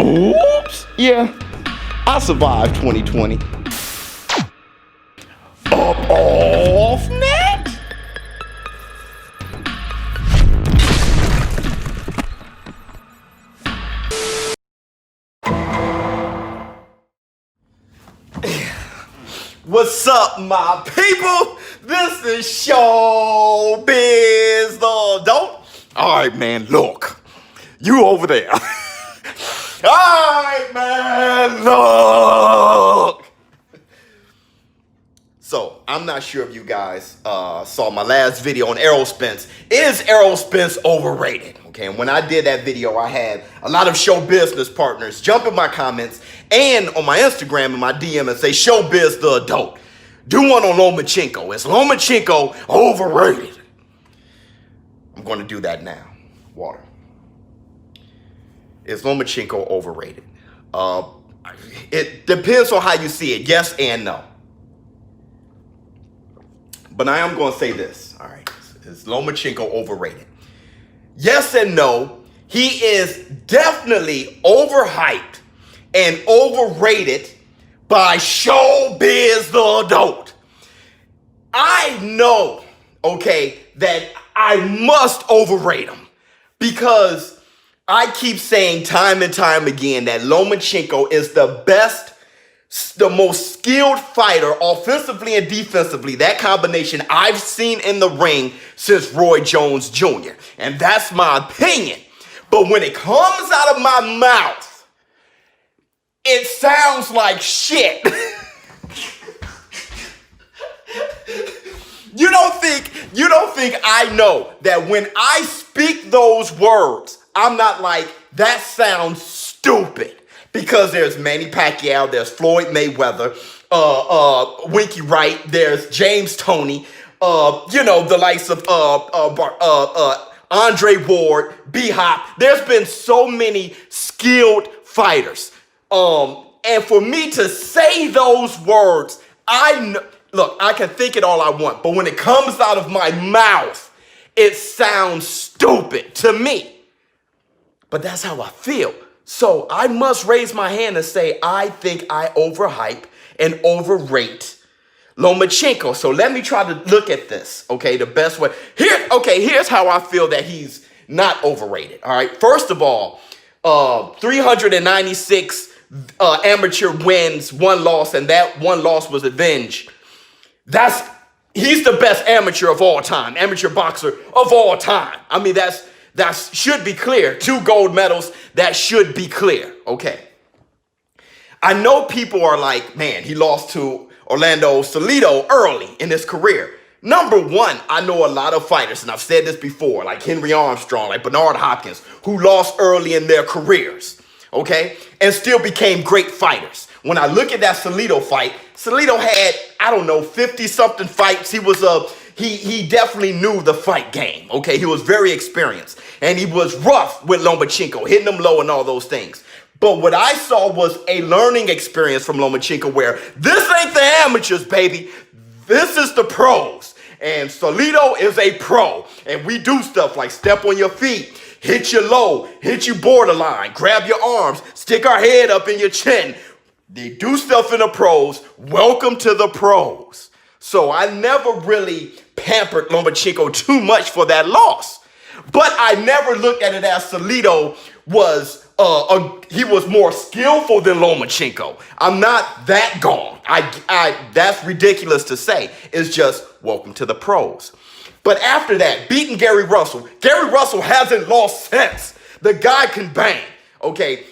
Oops. Yeah, I survived 2020. Up off next. What's up, my people? This is ShowBizz the Dope. All right, man, look. You over there. All right, man, look. So, I'm not sure if you guys saw my last video on Errol Spence. Is Errol Spence overrated? Okay, and when I did that video, I had a lot of show business partners jump in my comments and on my Instagram and my DM and say, ShowBizz the Adult. Do one on Lomachenko. Is Lomachenko overrated? I'm going to do that now. Water. Is Lomachenko overrated? It depends on how you see it. Yes and no. But I am going to say this. All right. Is Lomachenko overrated? Yes and no. He is definitely overhyped and overrated by ShowBizz the Adult. I know, okay, that I must overrate him because I keep saying time and time again that Lomachenko is the best, the most skilled fighter offensively and defensively, that combination I've seen in the ring since Roy Jones Jr. And that's my opinion. But when it comes out of my mouth, it sounds like shit. You don't think I know that when I speak those words, I'm not like, that sounds stupid. Because there's Manny Pacquiao, there's Floyd Mayweather, Winky Wright, there's James Toney, the likes of Andre Ward, B-Hop. There's been so many skilled fighters. And for me to say those words, look, I can think it all I want, but when it comes out of my mouth, it sounds stupid to me. But that's how I feel. So I must raise my hand and say, I think I overhype and overrate Lomachenko. So let me try to look at this, okay, the best way. Here's how I feel that he's not overrated, all right? First of all, 396 amateur wins, one loss, and that one loss was avenged. He's the best amateur of all time, amateur boxer of all time. I mean, that should be clear. 2 gold medals, that should be clear, okay? I know people are like, man, he lost to Orlando Salido early in his career. Number one, I know a lot of fighters, and I've said this before, like Henry Armstrong, like Bernard Hopkins, who lost early in their careers, okay? And still became great fighters. When I look at that Salido fight, Salido had, 50-something fights. He definitely knew the fight game, okay? He was very experienced, and he was rough with Lomachenko, hitting him low and all those things. But what I saw was a learning experience from Lomachenko where this ain't the amateurs, baby. This is the pros. And Salido is a pro. And we do stuff like step on your feet, hit you low, hit you borderline, grab your arms, stick our head up in your chin. They do stuff in the pros. Welcome to the pros. So I never really pampered Lomachenko too much for that loss. But I never looked at it as Salido was he was more skillful than Lomachenko. I'm not that gone. That's ridiculous to say. It's just welcome to the pros. But after that, beating Gary Russell. Gary Russell hasn't lost since. The guy can bang. Okay.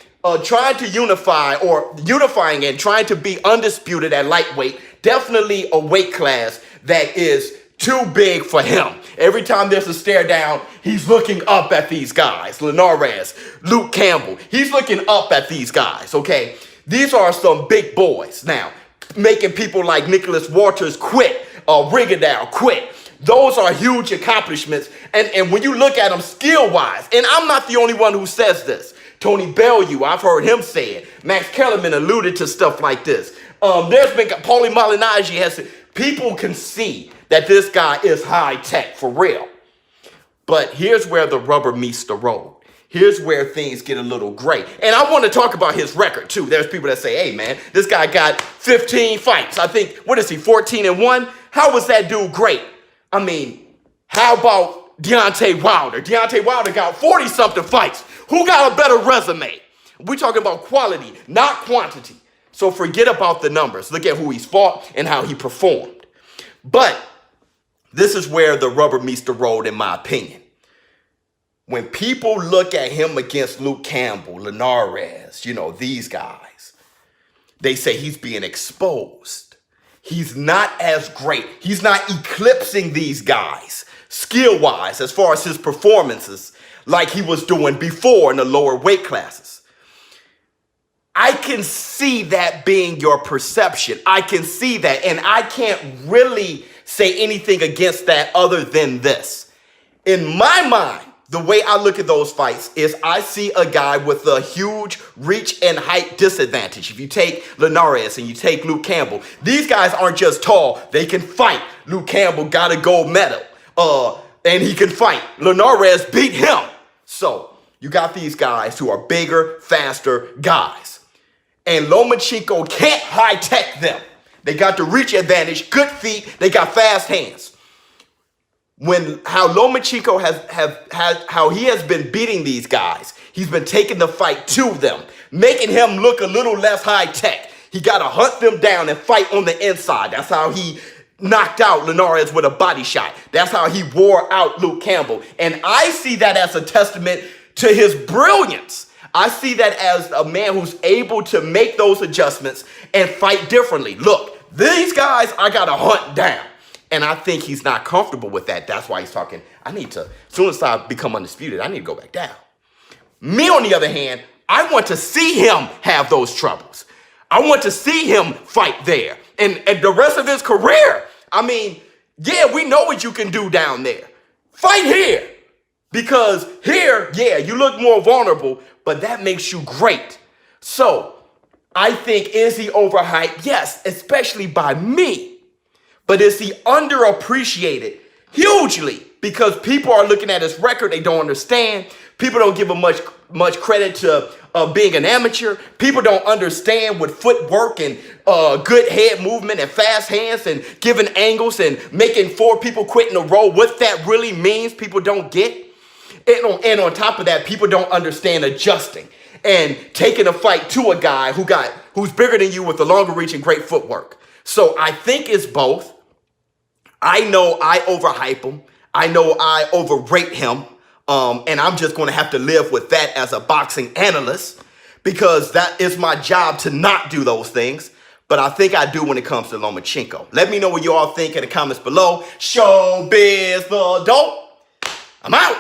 Trying to unifying and trying to be undisputed at lightweight, definitely a weight class that is too big for him. Every time there's a stare down, he's looking up at these guys. Linares, Luke Campbell, he's looking up at these guys, okay? These are some big boys. Now, making people like Nicholas Waters quit, Rigondeaux quit. Those are huge accomplishments. And when you look at them skill-wise, and I'm not the only one who says this, Tony Bellew, I've heard him say it. Max Kellerman alluded to stuff like this. There's been Paulie Malignaggi has said, people can see that this guy is high tech for real. But here's where the rubber meets the road. here's where things get a little gray. And I want to talk about his record too. There's people that say, hey man, this guy got 15 fights. I think, what is he, 14-1? How was that dude great? I mean, how about Deontay Wilder? Deontay Wilder got 40-something fights. Who got a better resume? We're talking about quality, not quantity. So forget about the numbers. Look at who he's fought and how he performed. But this is where the rubber meets the road, in my opinion. When people look at him against Luke Campbell, Linares, these guys, they say he's being exposed. He's not as great. He's not eclipsing these guys skill-wise as far as his performances like he was doing before in the lower weight classes. I can see that being your perception. I can see that, and I can't really say anything against that other than this. In my mind, the way I look at those fights is I see a guy with a huge reach and height disadvantage. If you take Linares and you take Luke Campbell, these guys aren't just tall. They can fight. Luke Campbell got a gold medal, and he can fight. Linares beat him. So you got these guys who are bigger, faster guys. And Lomachenko can't high-tech them. They got the reach advantage, good feet, they got fast hands. How Lomachenko how he has been beating these guys, he's been taking the fight to them, making him look a little less high-tech. He got to hunt them down and fight on the inside. That's how he knocked out Linares with a body shot. That's how he wore out Luke Campbell. And I see that as a testament to his brilliance. I see that as a man who's able to make those adjustments and fight differently. Look, these guys I got to hunt down. And I think he's not comfortable with that. That's why he's talking, as soon as I become undisputed, I need to go back down. Me, on the other hand, I want to see him have those troubles. I want to see him fight there. And the rest of his career, yeah, we know what you can do down there. Fight here. Because here, yeah, you look more vulnerable, but that makes you great. So I think, is he overhyped? Yes, especially by me. But is he underappreciated? Hugely. Because people are looking at his record, they don't understand. People don't give him much credit to being an amateur. People don't understand what footwork and good head movement and fast hands and giving angles and making 4 people quit in a row, what that really means, people don't get. And on top of that, people don't understand adjusting and taking a fight to a guy who's bigger than you with a longer reach and great footwork. So I think it's both. I know I overhype him. I know I overrate him. And I'm just going to have to live with that as a boxing analyst because that is my job to not do those things. But I think I do when it comes to Lomachenko. Let me know what you all think in the comments below. ShowBizz the dope. I'm out.